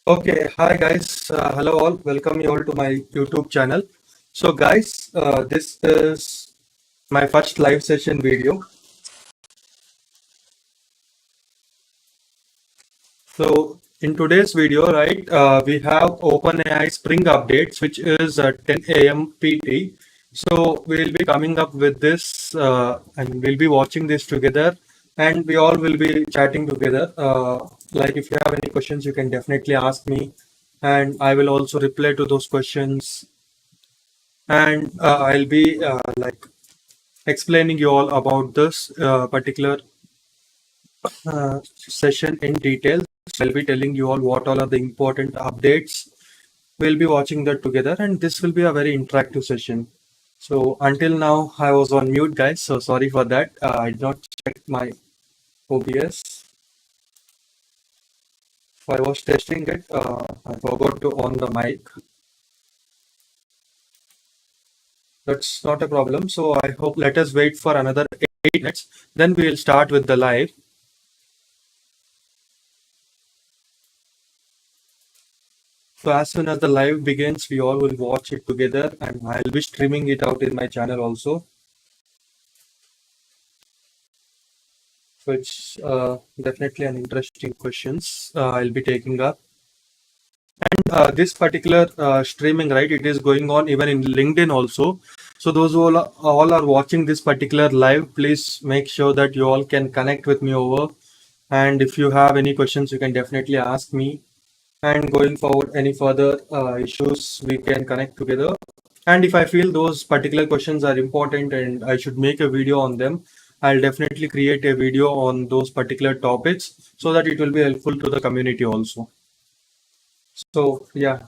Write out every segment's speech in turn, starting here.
Okay, hi guys. Hello all. Welcome you all to my YouTube channel. So guys, this is my first live session video. So in today's video, right, we have OpenAI Spring updates, which is 10 a.m. PT. So we'll be coming up with this, and we'll be watching this together, and we all will be chatting together. Like if you have any questions, you can definitely ask me, and I will also reply to those questions. And I'll be like explaining you all about this particular session in detail. I'll be telling you all what all are the important updates. We'll be watching that together, and this will be a very interactive session. So until now, I was on mute, guys. So sorry for that. I did not check my OBS. So I was testing it. I forgot to on the mic. That's not a problem. So I hope let us wait for another 8 minutes. Then we'll start with the live. So as soon as the live begins, we all will watch it together, and I'll be streaming it out in my channel also. So it's definitely an interesting questions I'll be taking up. And this particular streaming, right, it is going on even in LinkedIn also. So those who all are watching this particular live, please make sure that you all can connect with me over. And if you have any questions, you can definitely ask me. And going forward, any further issues, we can connect together. And if I feel those particular questions are important and I should make a video on them, I'll definitely create a video on those particular topics so that it will be helpful to the community also. So yeah.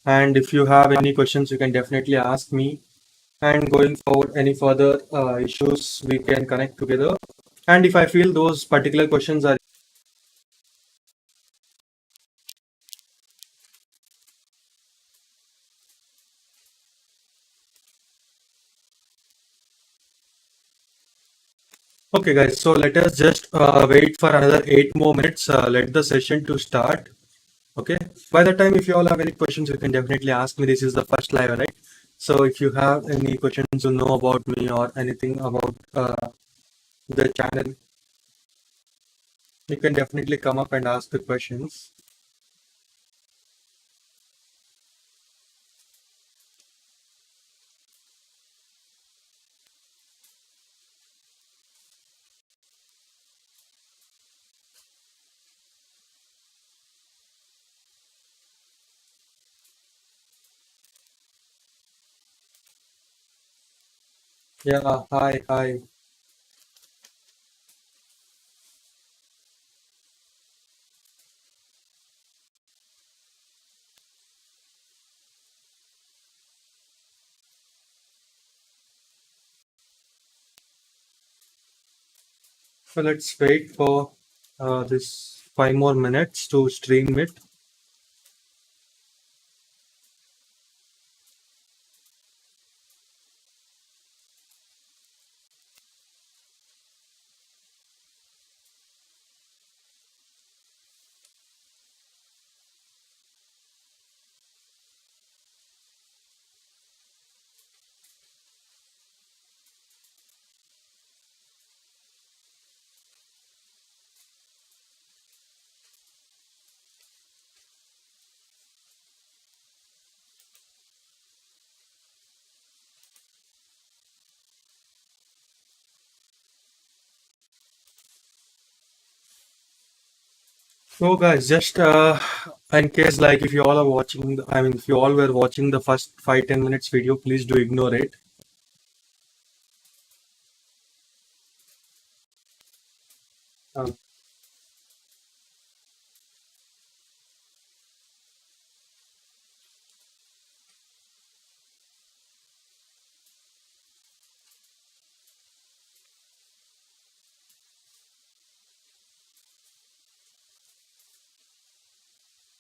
And if you have any questions, you can definitely ask me. And going forward, any further issues, we can connect together. And if I feel those particular questions are okay, guys. So let us just wait for another 8 more minutes. Let the session to start. Okay. By the time, if you all have any questions, you can definitely ask me. This is the first live, right? So if you have any questions to know about me or anything about the channel, you can definitely come up and ask the questions. Yeah. Hi. Hi. So let's wait for this 5 more minutes to stream it. So guys, just In case like if you all are watching, if you all were watching the first 5-10 minutes video, please do ignore it. Um,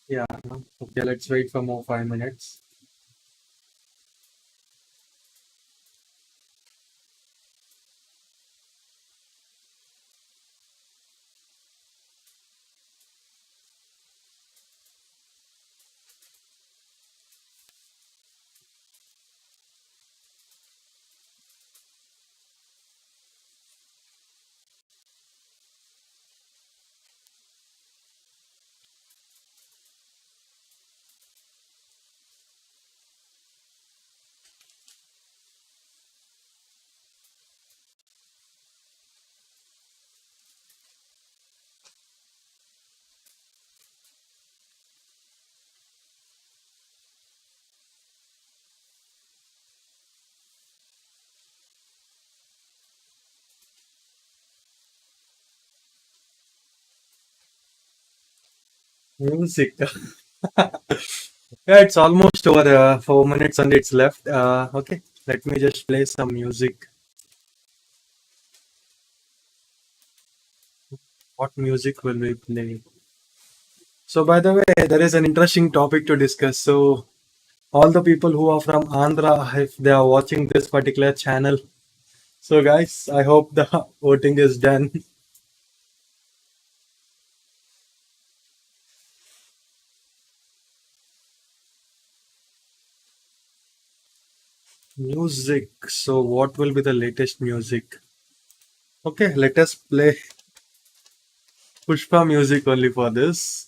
yeah. Okay, let's wait for more 5 minutes. Music. Yeah, it's almost over 4 minutes and it's left. Okay, let me just play some music. What music will we play? So, by the way, there is an interesting topic to discuss. So, all the people who are from Andhra, if they are watching this particular channel, so guys, I hope the voting is done. Music. So, what will be the latest music? Okay, let us play Pushpa music only for this.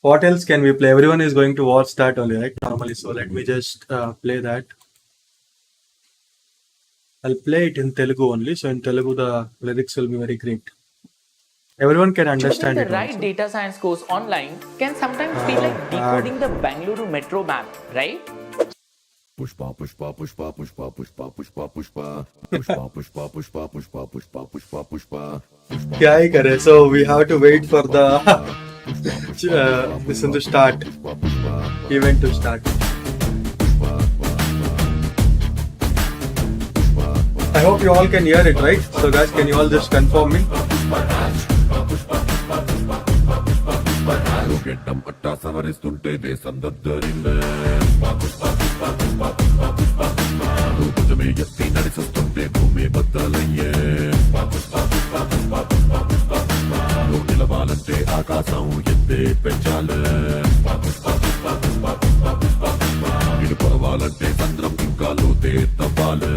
What else can we play? Everyone is going to watch that only, right? Normally. So, let me just play that. I'll play it in Telugu only. So, in Telugu, the lyrics will be very great. Everyone can Choosing understand the it right also. data science course online can sometimes feel like decoding the Bangalore metro map, right? Pushpa, pushpa, pushpa, pushpa, pushpa, pushpa, pushpa, pushpa, pushpa, pushpa, pushpa, pushpa, pushpa, pushpa. क्या ही करे? So we have to wait for the listen to start event to start. I hope you all can hear it, right? So guys, can you all just confirm me? గెడ్డం పట్టా సవరిస్తుంటే దేశందద్దరిందే భుజమే ఎత్తి నడిచొస్తుంటే భూమి బద్దలయ్యే నువ్వు నిలవాలంటే ఆకాశం ఎత్తే పెంచాలే నిలుపవాలంటే చంద్రం ఇంకా లోతే తవ్వాలే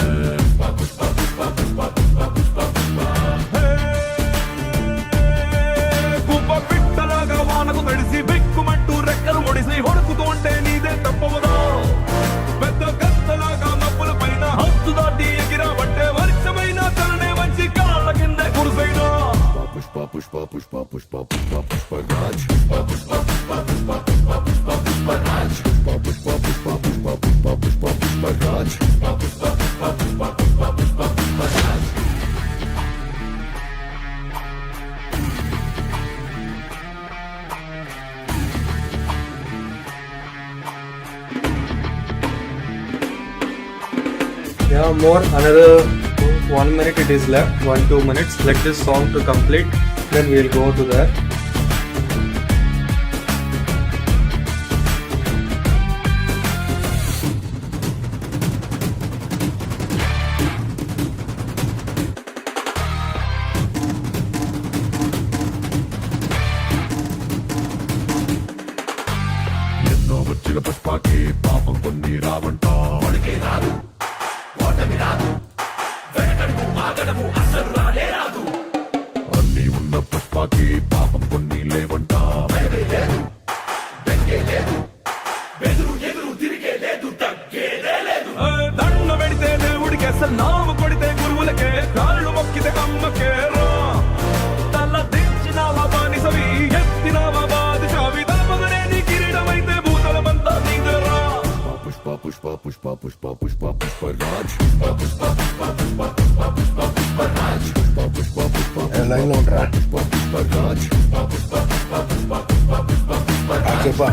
వణుకుతుంటే నీదే తప్పవదా పెద్ద కత్తలాగా మబ్బుల పైన హద్దు దాటి ఎగిరావంటే వర్షమైన తలనే వంచి కాళ్ళ కింద కురుసైనా Pushpa Pushpa Pushpa Pushpa Pushpa Pushpa Raj Pushpa Pushpa Pushpa Pushpa Pushpa Pushpa Pushpa Raj Pushpa Pushpa Pushpa Pushpa Pushpa Pushpa Pushpa Raj Pushpa Pushpa Pushpa Pushpa Pushpa Pushpa Pushpa Raj Yeah, more another 1 minute it is left. 1-2 minutes. Let this song to complete. Then we'll go to that. ఎన్నో వచ్చిన పుష్పకి పాపం కొన్ని రావంట వాడికే రాదు ఓటమి రాదు వెనకడుగు ఆగడము అసలు రాలే రాదు అన్ని ఉన్న పుష్పకి పాపం కొన్ని లేవంట భయమే లేదు బెంగే లేదు బెదురు ఎదురు తిరిగే లేదు తగ్గేదే లేదు దండ పెడితే దేవుడికి అసలు నామ కొడితే గురువులకే కాళ్ళు మొక్కితే అమ్మకే రా తల దించినావా బానిసవి ఎత్తినావా బాధిషావి పుష్ప పుష్ప పుష్ప రాజ్ పుష్ప పుష్ప పుష్ప పుష్ప పుష్ప పుష్ప పుష్ప రాజ్ పుష్ప పుష్ప పుష్ప లైన్ లో ఉంటారా పుష్ప పుష్ప రాజ్ పుష్ప పుష్ప పుష్ప పుష్ప పుష్ప పుష్ప పుష్ప రాజ్ చెప్పా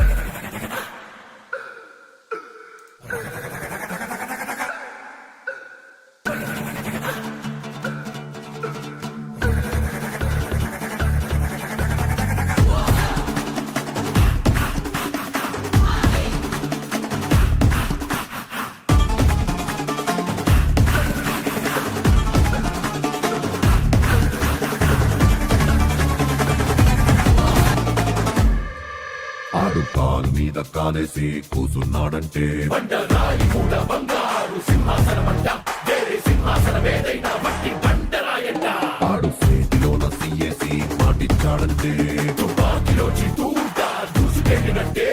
ఆడు కాలు మీద కాలేసి కూసున్నాడంటే బండరాయి మూల బంగారు సింహాసనమంట వేరే సింహాసనమేదైనా మట్టి బండరాయంట ఆడు చేతిలోన సీఏసి మాటిచ్చాడంటే తుపాకిలో చితూట దూసుకెళ్ళినట్టే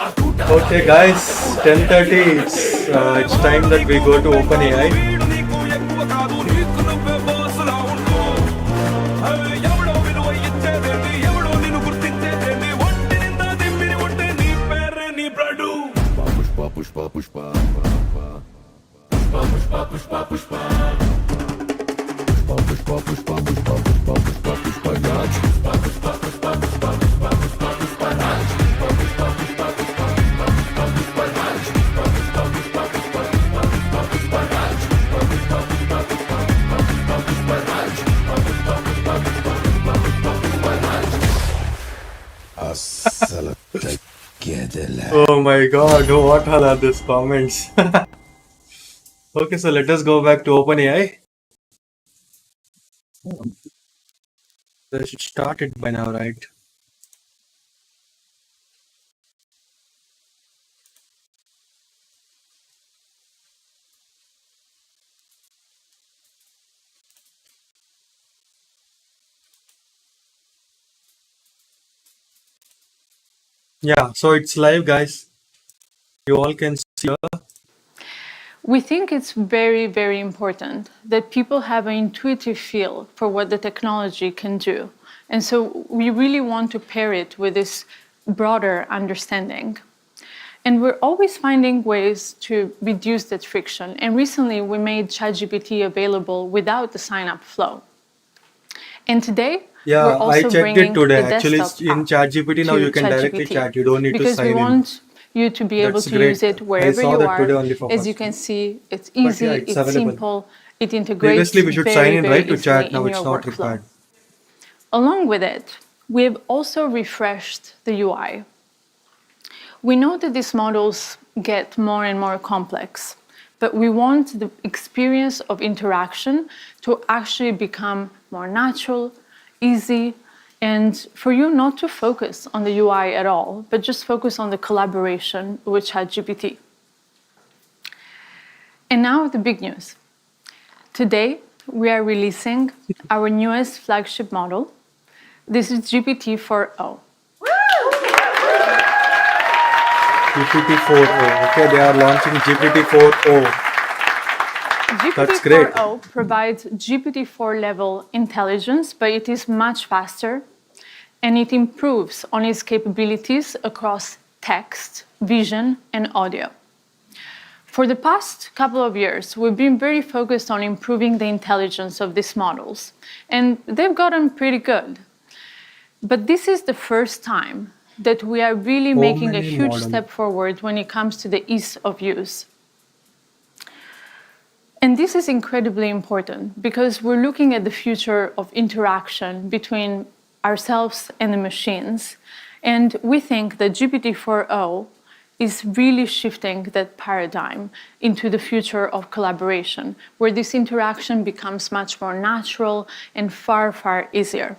ఆ తూట Okay, guys, 10:30. It's time that we go to OpenAI. వీడు నీకు ఎక్కువ కాదు నీకు నువ్వే బాసులా ఉండు ఎవడో విలువ ఇచ్చేదేంటి ఎవడో నిన్ను గుర్తించేదేంటి ఒంటి నిందా దిమ్మిని ఉంటే నీ పేరే నీ బ్లడు పుష్ప పుష్ప పుష్ప పుష్ప పుష్ప పుష్ప పుష్ప పుష్ప పుష్ప పుష్ప పుష్ప పుష్ప పుష్ప పుష్ప రాజ్ పుష్ప పుష్ప పుష్ప పుష్ప పుష్ప పుష్ప పుష్ప రాజ్ పుష్ప పుష్ప పుష్ప పుష్ప పుష్ప పుష్ప పుష్ప రాజ్ పుష్ప పుష్ప పుష్ప పుష్ప పుష్ప పుష్ప పుష్ప రాజ్ పుష్ప పుష్ప పుష్ప పుష్ప పుష్ప పుష్ప పుష్ప రాజ్ పుష్ప పుష్ప పుష్ప పుష్ప పుష్ప పుష్ప పుష్ప రాజ్ అస్సలు తగ్గేదిలే Oh my god, what all are these comments? Okay, so let us go back to OpenAI. They should start it by now, right? Yeah, so it's live, guys. You all can see here. We think it's very, very important that people have an intuitive feel for what the technology can do. And so we really want to pair it with this broader understanding. And we're always finding ways to reduce that friction. And recently we made ChatGPT available without the sign-up flow. And today, Yeah, we're also I checked bringing it today. the Actually, desktop in app ChatGPT now to you can directly ChatGPT, chat. You don't need to because sign we in. want you to be able That's to great. use it I wherever saw you that are. today only for As you first can see, it's yeah, easy, it's it's available. simple, it integrates Previously, we should very, sign in, very right, to easily chat. Now in it's your not workflow. required. Along with it, we have also refreshed the UI. We know that these models get more and more complex, but we want the experience of interaction to actually become more natural, easy, and for you not to focus on the UI at all, but just focus on the collaboration with ChatGPT. And now the big news. Today, we are releasing our newest flagship model. This is GPT-4o. GPT-4o. Okay, they are launching GPT-4o. That's great. GPT-4o provides GPT-4 level intelligence, but it is much faster and it improves on its capabilities across text, vision, and audio. For the past couple of years, we've been very focused on improving the intelligence of these models, and they've gotten pretty good. But this is the first time that we are really making a many huge models. step forward when it comes to the ease of use. And this is incredibly important because we're looking at the future of interaction between ourselves and the machines. And we think that GPT-4o is really shifting that paradigm into the future of collaboration, where this interaction becomes much more natural and far, far easier.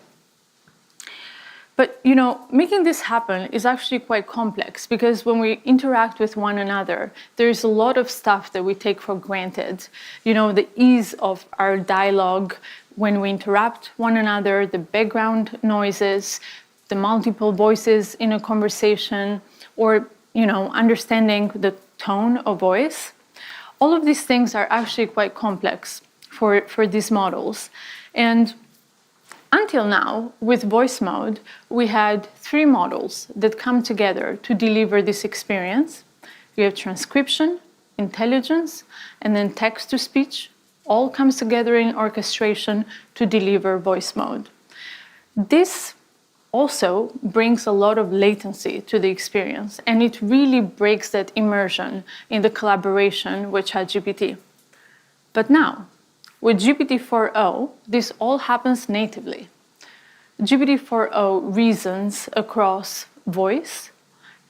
But, you know, making this happen is actually quite complex because when we interact with one another, there's a lot of stuff that we take for granted. You know, the ease of our dialogue when we interrupt one another, the background noises, the multiple voices in a conversation, or, you know, understanding the tone of voice. All of these things are actually quite complex for these models. And until now, with voice mode, we had 3 models that come together to deliver this experience. We have transcription, intelligence, and then text to speech all comes together in orchestration to deliver voice mode. This also brings a lot of latency to the experience, and it really breaks that immersion in the collaboration with ChatGPT. But now, with GPT-4o, this all happens natively. GPT-4o reasons across voice,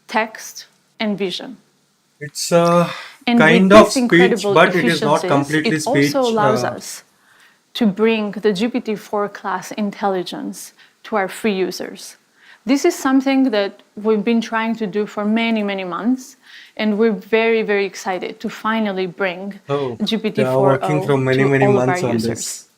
text, and vision. It's And kind with of these speech, incredible but it is not efficiencies, completely it speech. also allows us to bring the GPT-4 class intelligence to our free users. This is something that we've been trying to do for many, many months, and we're very, very excited to finally bring Oh, they are GPT-4o working from many, to many all of our months on users. this.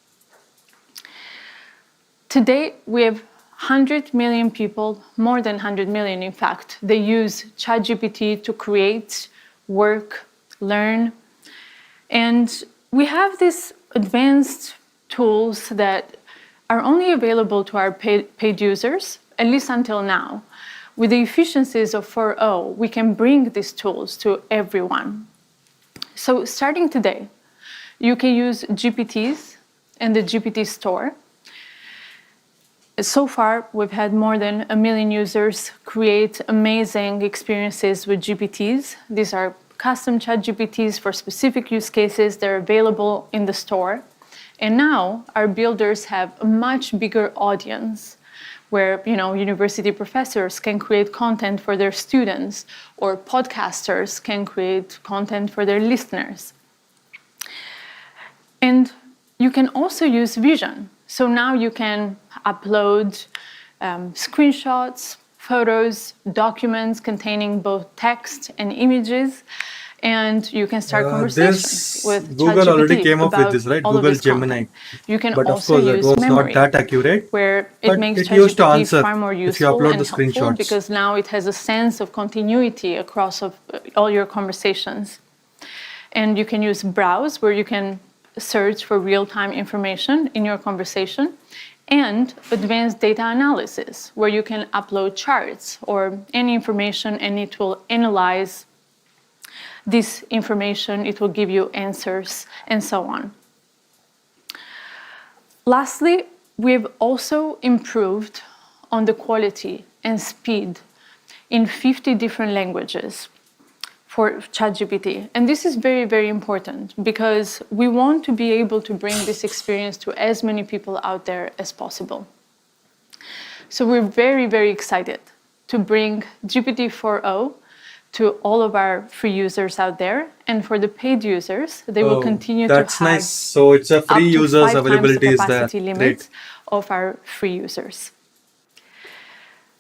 Today, we have 100 million people, more than 100 million in fact, they use ChatGPT to create, work, learn. And we have these advanced tools that are only available to our paid users, at least until now. With the efficiencies of 4o, we can bring these tools to everyone. So starting today, you can use GPTs in the GPT store. So far, we've had more than 1 million users create amazing experiences with GPTs. These are custom ChatGPTs for specific use cases. They're available in the store. And now our builders have a much bigger audience where, university professors can create content for their students, or podcasters can create content for their listeners. And you can also use vision. So now you can upload screenshots, photos, documents containing both text and images, and you can start conversations with Google already ChatGPT came up with about this, right? all of Google this Gemini. content. You can But of also course, that use was memory, not that accurate. where it But makes it used to ChatGPT answer far more if you useful upload and the helpful screenshots. because now it has a sense of continuity across all your conversations. And you can use browse, where you can search for real-time information in your conversation, and advanced data analysis, where you can upload charts or any information and it will analyze this information, it will give you answers, and so on. Lastly, we've also improved on the quality and speed in 50 different languages for ChatGPT. And this is very, very important because we want to be able to bring this experience to as many people out there as possible. So we're very, very excited to bring GPT-4o to all of our free users out there. And for the paid users, they will continue to have That's nice. So it's a up free to users 5 times the availability is there. capacity Great. limit of our free users.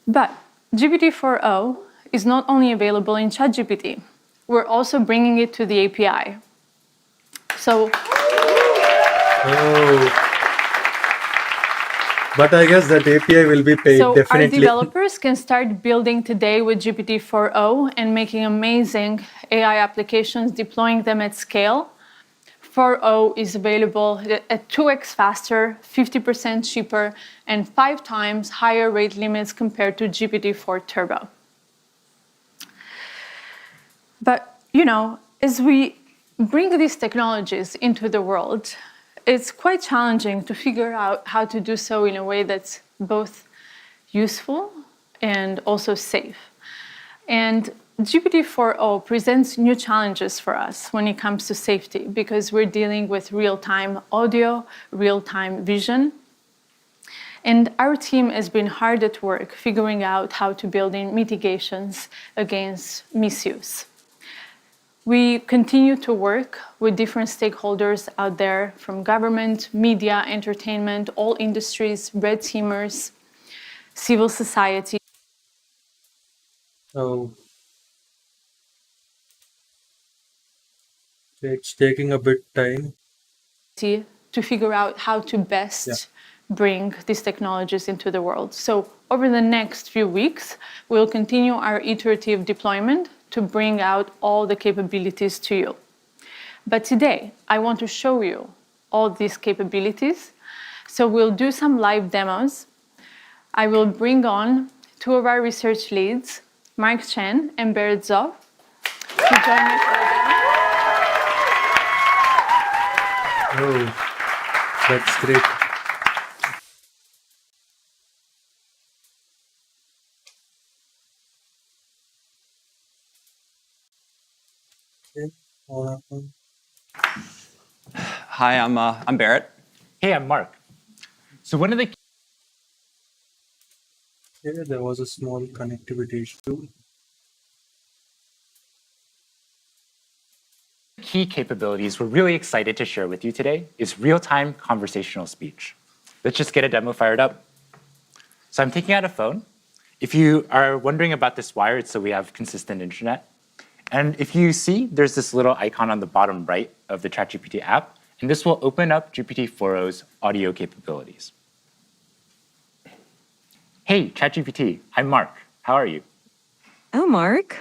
But GPT-4o is not only available in ChatGPT, we're also bringing it to the API. So, but I guess that API will be paid, our definitely. developers can start building today with GPT-4o and making amazing AI applications, deploying them at scale. 4o is available at 2x faster, 50% cheaper, and 5 times higher rate limits compared to GPT-4 Turbo. But, as we bring these technologies into the world, it's quite challenging to figure out how to do so in a way that's both useful and also safe. And GPT-4o presents new challenges for us when it comes to safety because we're dealing with real-time audio, real-time vision. And our team has been hard at work figuring out how to build in mitigations against misuse. We continue to work with different stakeholders out there, from government, media, entertainment, all industries, red teamers, civil society. Oh, it's taking a bit time. To figure out how to best bring these technologies into the world. So over the next few weeks, we'll continue our iterative deployment to bring out all the capabilities to you. But today, I want to show you all these capabilities. So we'll do some live demos. I will bring on 2 of our research leads, Mark Chen and Berit Zoff, to join me for a demo. Oh, that's great. Okay. Hi, I'm Barrett. Hey, I'm Mark. So one of the Okay, there was a small connectivity issue. key capabilities we're really excited to share with you today is real-time conversational speech. Let's just get a demo fired up. So I'm taking out a phone. If you are wondering about this wire, it's so we have consistent internet. And if you see, there's this little icon on the bottom right of the ChatGPT app, and this will open up GPT-4o's audio capabilities. Hey, ChatGPT, I'm Mark. How are you? Oh, Mark.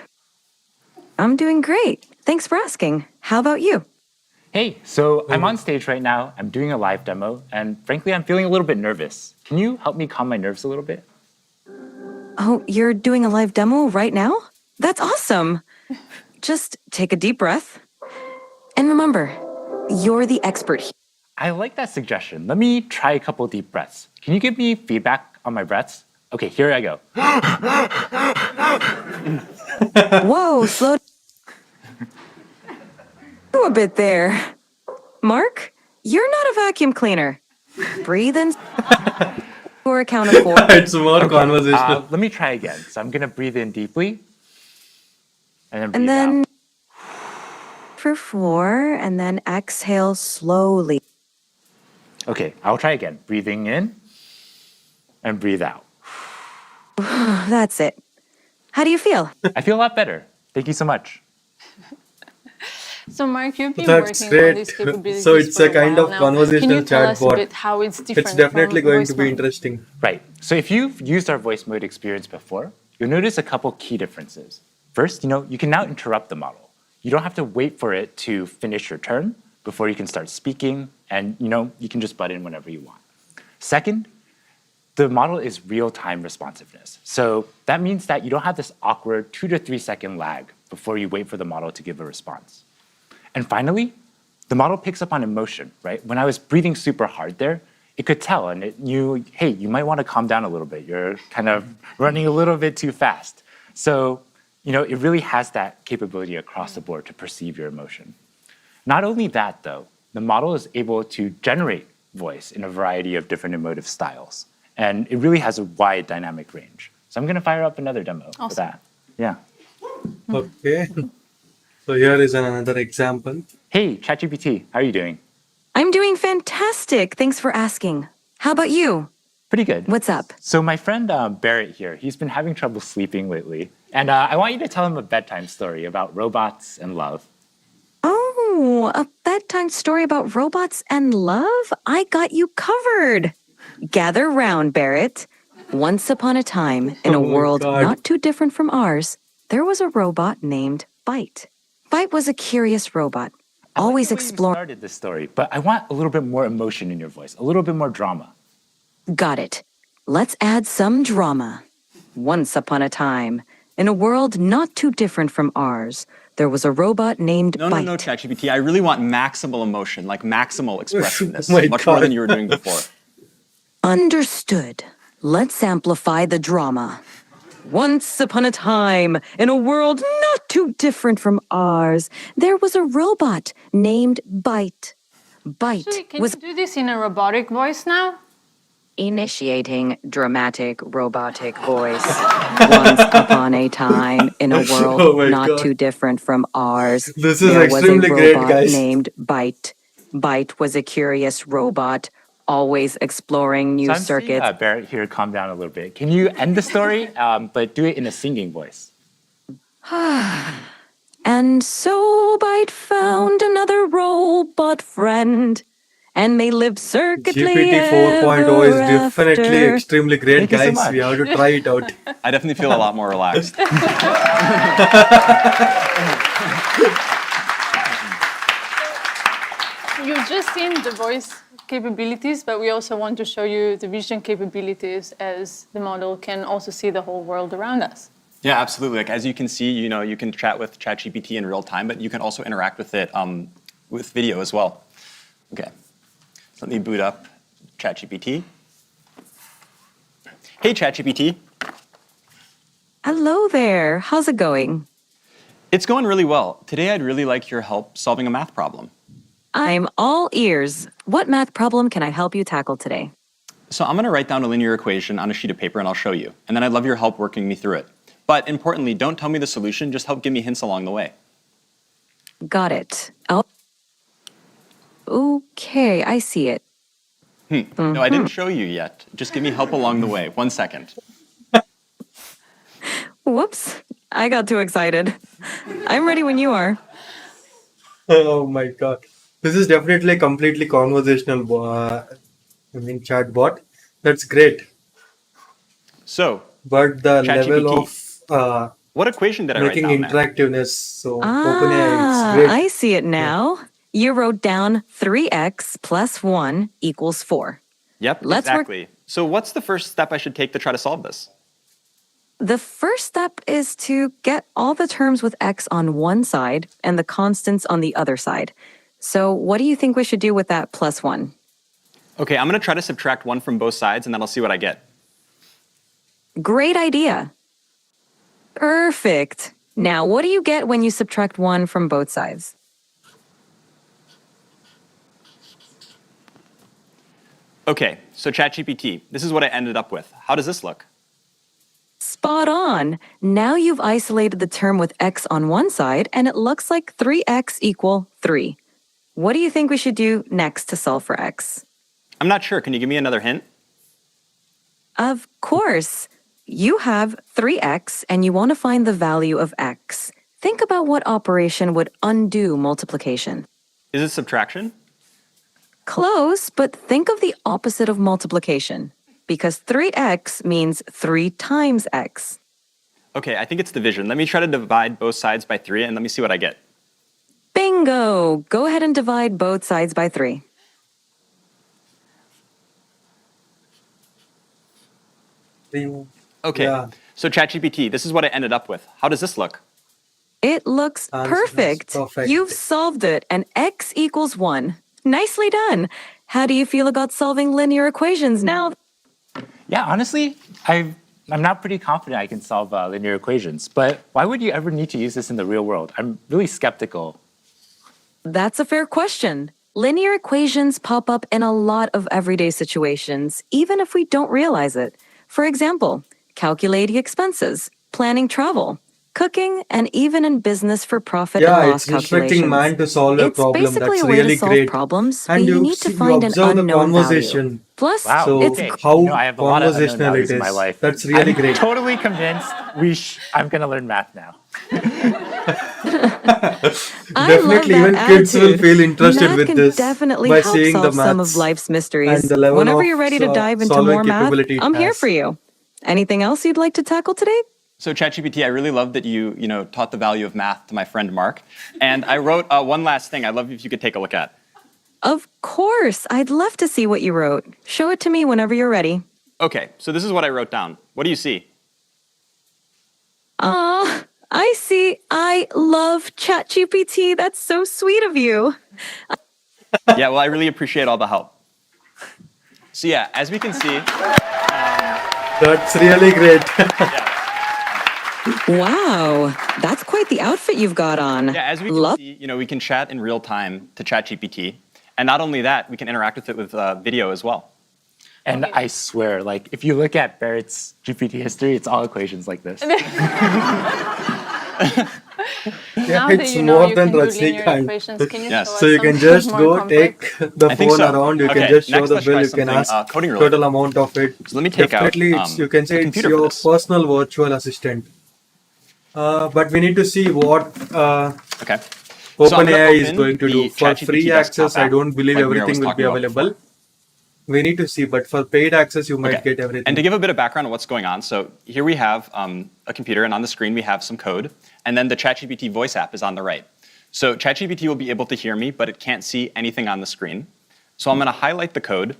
I'm doing great. Thanks for asking. How about you? Hey, so I'm on stage right now. I'm doing a live demo, and frankly, I'm feeling a little bit nervous. Can you help me calm my nerves a little bit? Oh, you're doing a live demo right now? That's awesome. Just take a deep breath. And remember, you're the expert here. I like that suggestion. Let me try a couple deep breaths. Can you give me feedback on my breaths? Okay, here I go. Whoa, slow a bit there. Mark, you're not a vacuum cleaner. Breathe in for a count of 4. It's more conversational. Let me try again. So I'm gonna breathe in deeply, and then breathe And then out. for 4, and then exhale slowly. Okay, I'll try again. Breathing in, and breathe out. That's it. How do you feel? I feel a lot better. Thank you so much. So, Mark, you've been That's working great. on these capabilities So it's for a kind while of now. conversational Can you tell us a chatbot. bit how it's different It's definitely from going voice to be mode? interesting. Right. So if you've used our voice mode experience before, you'll notice a couple key differences. First, you can now interrupt the model. You don't have to wait for it to finish your turn before you can start speaking, and you can just butt in whenever you want. Second, the model is real-time responsiveness. So that means that you don't have this awkward 2 to 3 second lag before you wait for the model to give a response. And finally, the model picks up on emotion, right? When I was breathing super hard there, it could tell, and it knew, hey, you might want to calm down a little bit. You're kind of running a little bit too fast. So, it really has that capability across the board to perceive your emotion. Not only that, though, the model is able to generate voice in a variety of different emotive styles. And it really has a wide dynamic range. So I'm going to fire up another demo for that. Yeah. Okay. So here is another example. Hey, ChatGPT, how are you doing? I'm doing fantastic. Thanks for asking. How about you? Pretty good. What's up? So my friend Barrett here, he's been having trouble sleeping lately. And I want you to tell him a bedtime story about robots and love. Oh, a bedtime story about robots and love? I got you covered. Gather round, Barrett. Once upon a time, in a Oh my world God. not too different from ours, there was a robot named Byte. Byte was a curious robot, always I like the way you exploring. started this story, but I want a little bit more emotion in your voice, a little bit more drama. Got it. Let's add some drama. Once upon a time, in a world not too different from ours, there was a robot named No, Byte. no, no, ChatGPT. I really want maximal emotion, like maximal expressiveness, Oh my much more God. than you were doing before. Understood. Let's amplify the drama. Once upon a time, in a world not too different from ours, there was a robot named Byte. Byte Actually, can was you do this in a robotic voice now? initiating dramatic robotic voice. Once upon a time, in a world Oh my not God. too different from ours, This is there was a extremely great, robot guys. named Byte. Byte was a curious robot, always exploring new So I'm circuits. seeing Barrett here calm down a little bit. Can you end the story, but do it in a singing voice? And so Byte found another robot friend, and they lived circuitly GPT 4.0 is definitely after. extremely great, Thank you so guys. We much. have to try it out. I definitely feel a lot more relaxed. You've just seen the voice capabilities, but we also want to show you the vision capabilities as the model can also see the whole world around us. Yeah, absolutely. Like as you can see, you can chat with ChatGPT in real time, but you can also interact with it with video as well. Okay. So let me boot up ChatGPT. Hey, ChatGPT. Hello there. How's it going? It's going really well. Today, I'd really like your help solving a math problem. I'm all ears. What math problem can I help you tackle today? So I'm going to write down a linear equation on a sheet of paper, and I'll show you. And then I'd love your help working me through it. But importantly, don't tell me the solution. Just help give me hints along the way. Got it. Oh. Okay, I see it. No, I didn't show you yet. Just give me help along the way. 1 second. Whoops. I got too excited. I'm ready when you are. Oh my god. This is definitely a completely conversational chatbot. That's great. So, But the level ChatGPT. of What equation did I write making down there? interactiveness, so OpenAI, it's great. I see it now. You wrote down 3x plus 1 equals 4. Yep, Let's work- exactly. So what's the first step I should take to try to solve this? The first step is to get all the terms with x on one side and the constants on the other side. So what do you think we should do with that plus 1? Okay, I'm going to try to subtract 1 from both sides, and then I'll see what I get. Great idea. Perfect. Now, what do you get when you subtract 1 from both sides? Okay, so ChatGPT, this is what I ended up with. How does this look? Spot on. Now you've isolated the term with x on one side, and it looks like 3x equal 3. What do you think we should do next to solve for x? I'm not sure. Can you give me another hint? Of course. You have 3x, and you want to find the value of x. Think about what operation would undo multiplication. Is it subtraction? Close, but think of the opposite of multiplication, because 3x means 3 times x. Okay, I think it's division. Let me try to divide both sides by 3, and let me see what I get. Bingo! Go ahead and divide both sides by 3. Okay, Yeah. so ChatGPT, this is what I ended up with. How does this look? It looks Answer is perfect. perfect. You've solved it, and x equals 1. Nicely done. How do you feel about solving linear equations now? Yeah, honestly, I'm now pretty confident I can solve linear equations. But why would you ever need to use this in the real world? I'm really skeptical. That's a fair question. Linear equations pop up in a lot of everyday situations, even if we don't realize it. For example, calculating expenses, planning travel, cooking, and even in business for profit and Yeah, loss it's instructing calculations. man to solve a It's problem. basically That's a way really to solve great. problems, but And you you need to see, you find an observe the unknown value. conversation. Plus, Wow. So it's okay. how I have a lot of unknown conversational values it in my is. life. That's really I'm great. totally convinced I'm going to learn math now. Definitely, even kids will feel interested math with can this definitely by help seeing the solve some of maths life's and mysteries. the level Whenever of you're ready to dive into solving more math, capability it I'm here has. for you. Anything else you'd like to tackle today? So ChatGPT, I really love that you taught the value of math to my friend Mark. And I wrote one last thing I'd love if you could take a look at. Of course. I'd love to see what you wrote. Show it to me whenever you're ready. Okay, so this is what I wrote down. What do you see? I see. I love ChatGPT. That's so sweet of you. Yeah, well, I really appreciate all the help. So yeah, as we can see, That's really great. Wow. That's quite the outfit you've got on. yeah, as we can see, we can chat in real time to ChatGPT. And not only that, we can interact with it with video as well. And I swear, like, if you look at Barrett's GPT history, it's all equations like this. Now it's that you know more you than can do linear Rajnikant. equations, can you Yes. show us So you can something just more go complex? take the I think phone so. around, you Okay, can just show next the let's try bill, you can something, ask coding really total amount of it. So let me take out, Definitely, you can say the it's computer for your this. personal virtual assistant. But we need to see what Okay. So I'm gonna OpenAI is open going to the do. For ChatGPT free desktop access, I app, don't believe like Mira was everything will be talking about available. We need to see, but for paid access, you might Okay. get everything. And to give a bit of background on what's going on, so here we have a computer, and on the screen we have some code, and then the ChatGPT voice app is on the right. So ChatGPT will be able to hear me, but it can't see anything on the screen. So I'm going to highlight the code,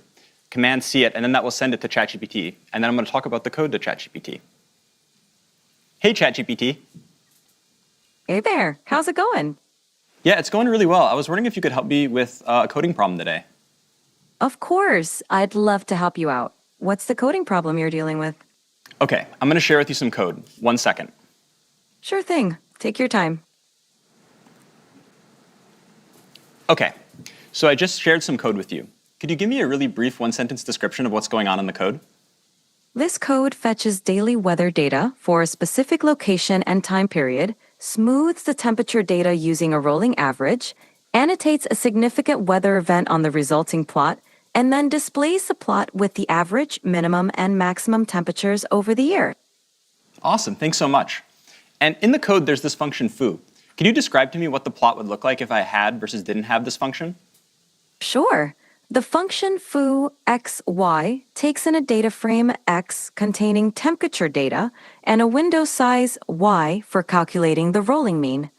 Command C it, and then that will send it to ChatGPT, and then I'm going to talk about the code to ChatGPT. Hey, ChatGPT. Hey there. How's it going? Yeah, it's going really well. I was wondering if you could help me with a coding problem today. Of course, I'd love to help you out. What's the coding problem you're dealing with? Okay, I'm going to share with you some code. 1 second. Sure thing. Take your time. Okay, so I just shared some code with you. Could you give me a really brief one-sentence description of what's going on in the code? This code fetches daily weather data for a specific location and time period, smooths the temperature data using a rolling average, annotates a significant weather event on the resulting plot, and then displays the plot with the average, minimum, and maximum temperatures over the year. Awesome, thanks so much. And in the code, there's this function foo. Can you describe to me what the plot would look like if I had versus didn't have this function? Sure. The function foo xy takes in a data frame x containing temperature data and a window size y for calculating the rolling mean.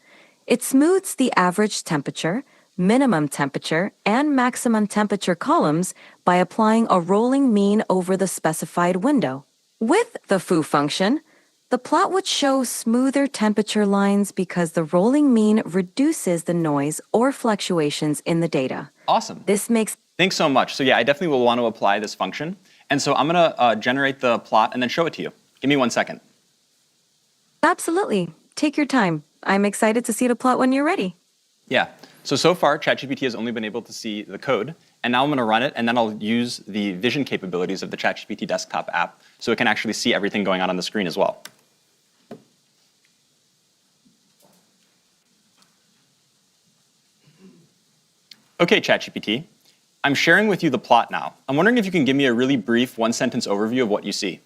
It smooths the average temperature, minimum temperature, and maximum temperature columns by applying a rolling mean over the specified window. With the foo function, the plot would show smoother temperature lines because the rolling mean reduces the noise or fluctuations in the data. Awesome. This makes Thanks so much. So yeah, I definitely will want to apply this function. And so I'm going to generate the plot and then show it to you. Give me 1 second. Absolutely. Take your time. I'm excited to see the plot when you're ready. Yeah. So far, ChatGPT has only been able to see the code. And now I'm going to run it, and then I'll use the vision capabilities of the ChatGPT desktop app so it can actually see everything going on the screen as well. Okay, ChatGPT. I'm sharing with you the plot now. I'm wondering if you can give me a really brief one-sentence overview of what you see.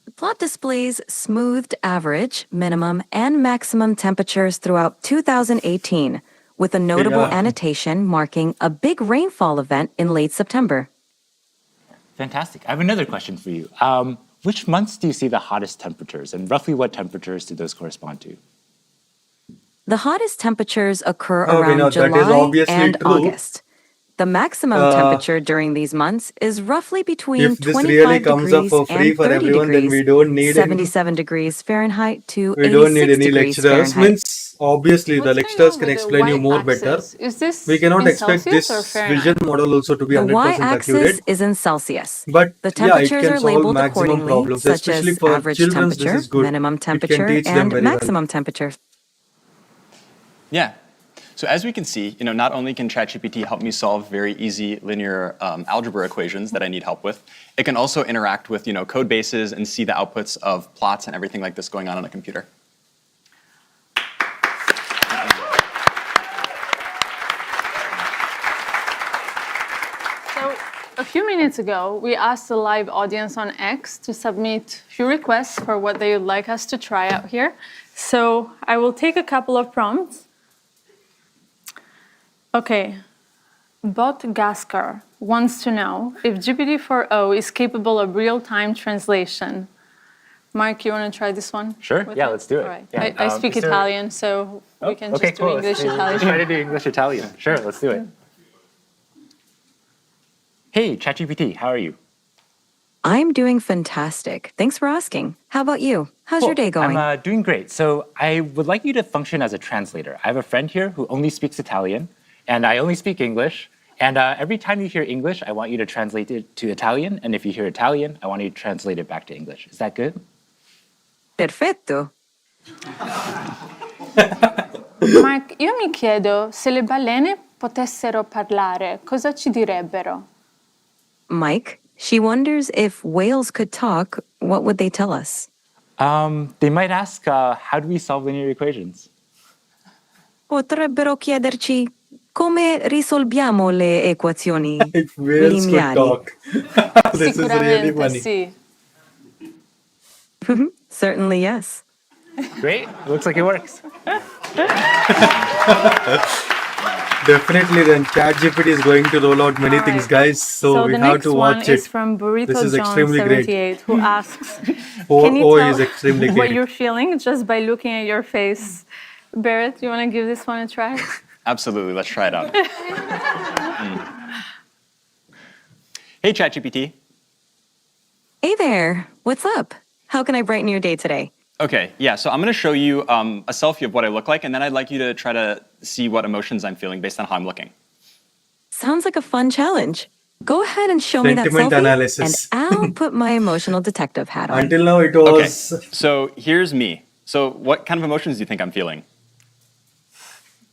The plot displays smoothed average, minimum, and maximum temperatures throughout 2018, with a notable annotation marking a big rainfall event in late September. Fantastic. I have another question for you. Which months do you see the hottest temperatures, and roughly what temperatures do those correspond to? The hottest temperatures occur we know around that is July obviously and true. August. The maximum temperature during these months is roughly between If this 25 really comes up degrees for free and for 30 everyone, then degrees, we don't need any, 77 degrees Fahrenheit to we don't need 86 any degrees lecturers. Fahrenheit. Means obviously the What's going lecturers on can with the explain you more y-axis? better. Is this We cannot in expect Celsius this or Fahrenheit? vision model also to be The 100% y-axis accurate. is in Celsius. But The yeah, it temperatures can are solve labeled maximum accordingly, problems, such especially as for average children. This temperature, is good. minimum It can temperature, teach them and very well. maximum temperature. Yeah. So as we can see, not only can ChatGPT help me solve very easy linear algebra equations that I need help with, it can also interact with code bases and see the outputs of plots and everything like this going on a computer. So a few minutes ago, we asked the live audience on X to submit a few requests for what they would like us to try out here. So I will take a couple of prompts. Okay, Bot Gaskar wants to know if GPT-4o is capable of real-time translation. Mark, you want to try this one? Sure, with yeah, it? let's do it. All right. Yeah, I speak is there- Italian, so we can okay, just do cool. English, Let's Italian. try to do English Italian. Sure, let's do it. Hey, ChatGPT, how are you? I'm doing fantastic. Thanks for asking. How about you? How's your Cool. day going? I'm doing great. So I would like you to function as a translator. I have a friend here who only speaks Italian, and I only speak English. And every time you hear English, I want you to translate it to Italian. And if you hear Italian, I want you to translate it back to English. Is that good? Perfetto. Mark, io mi chiedo se le balene potessero parlare, cosa ci direbbero? Mike, she wonders if whales could talk, what would they tell us? They might ask, how do we solve linear equations? Potrebbero chiederci come risolviamo le equazioni If whales could lineari. talk. This is really Sicuramente funny. sì. Certainly, yes. Great, looks like it works. Definitely, then ChatGPT is going to roll out many things, guys. So we the have next to one watch is it. from Burrito This is John extremely great. 78, who asks, O can you O tell is extremely what great. you're feeling just by looking at your face? Barrett, you want to give this one a try? Absolutely, let's try it out. Hey, ChatGPT. Hey there. What's up? How can I brighten your day today? Okay, yeah, so I'm going to show you a selfie of what I look like, and then I'd like you to try to see what emotions I'm feeling based on how I'm looking. Sounds like a fun challenge. Go ahead and show me that Sentiment selfie, analysis. and I'll put my emotional detective hat on. Until now, it Okay, was. so here's me. So what kind of emotions do you think I'm feeling?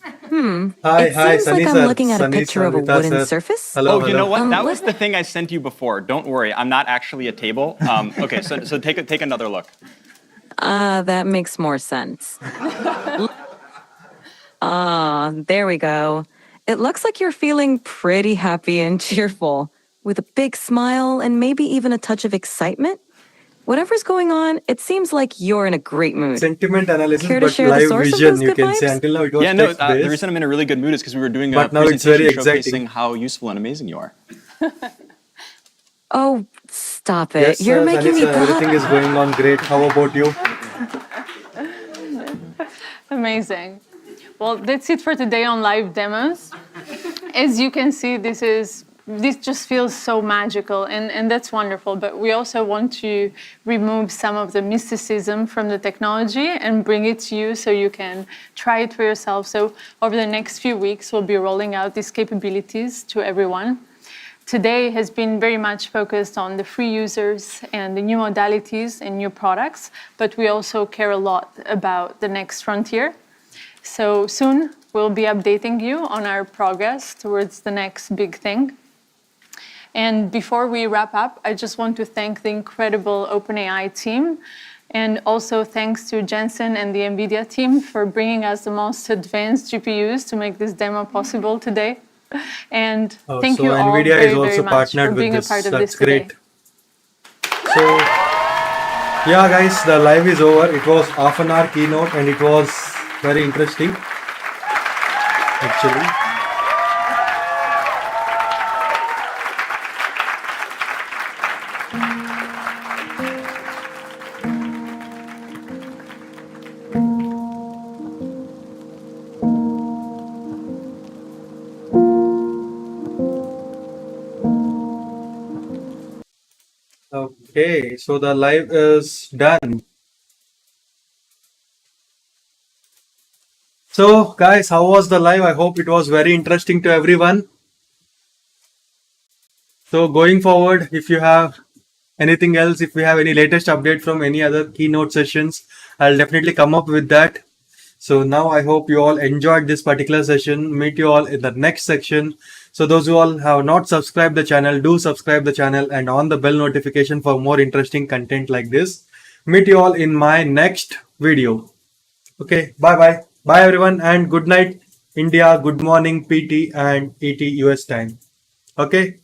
Hi, It hi, seems Sunny like sir. I'm looking at a Sunny picture of a Sanvita wooden sir. surface. Hello, Oh, you know hello. what? That was let the thing I sent you before. Don't worry, I'm not actually a table. Okay, so take another look. That makes more sense. There we go. It looks like you're feeling pretty happy and cheerful, with a big smile and maybe even a touch of excitement. Whatever's going on, it seems like you're in a great mood. Sentiment analysis, Care to but share the live source of vision, those you good can say. vibes? Until now, it was Yeah, no, text the based. reason I'm in a really good mood is because we were doing a But now it's very presentation exciting. showcasing how useful and amazing you are. Oh, stop it. Yes, You're sir, making Sunny me sir, everything is going on great. How about you? Amazing. Well, that's it for today on live demos. As you can see, this just feels so magical, and that's wonderful. But we also want to remove some of the mysticism from the technology and bring it to you so you can try it for yourself. So over the next few weeks, we'll be rolling out these capabilities to everyone. Today has been very much focused on the free users and the new modalities and new products, but we also care a lot about the next frontier. So soon we'll be updating you on our progress towards the next big thing. And before we wrap up, I just want to thank the incredible OpenAI team, and also thanks to Jensen and the NVIDIA team for bringing us the most advanced GPUs to make this demo possible today. And thank So you all NVIDIA very, is very also much partnered for with being a this. part of That's this today. great. So, yeah, guys, the live is over. It was half an hour keynote and it was very interesting, actually. Okay, so the live is done. So, guys, how was the live? I hope it was very interesting to everyone. So, going forward, if you have anything else, if we have any latest update from any other keynote sessions, I'll definitely come up with that. So now I hope you all enjoyed this particular session. Meet you all in the next section. So those who all have not subscribed the channel, do subscribe the channel and on the bell notification for more interesting content like this. Meet you all in my next video. Okay, bye bye. Bye everyone and good night India, good morning PT and ET US time. Okay.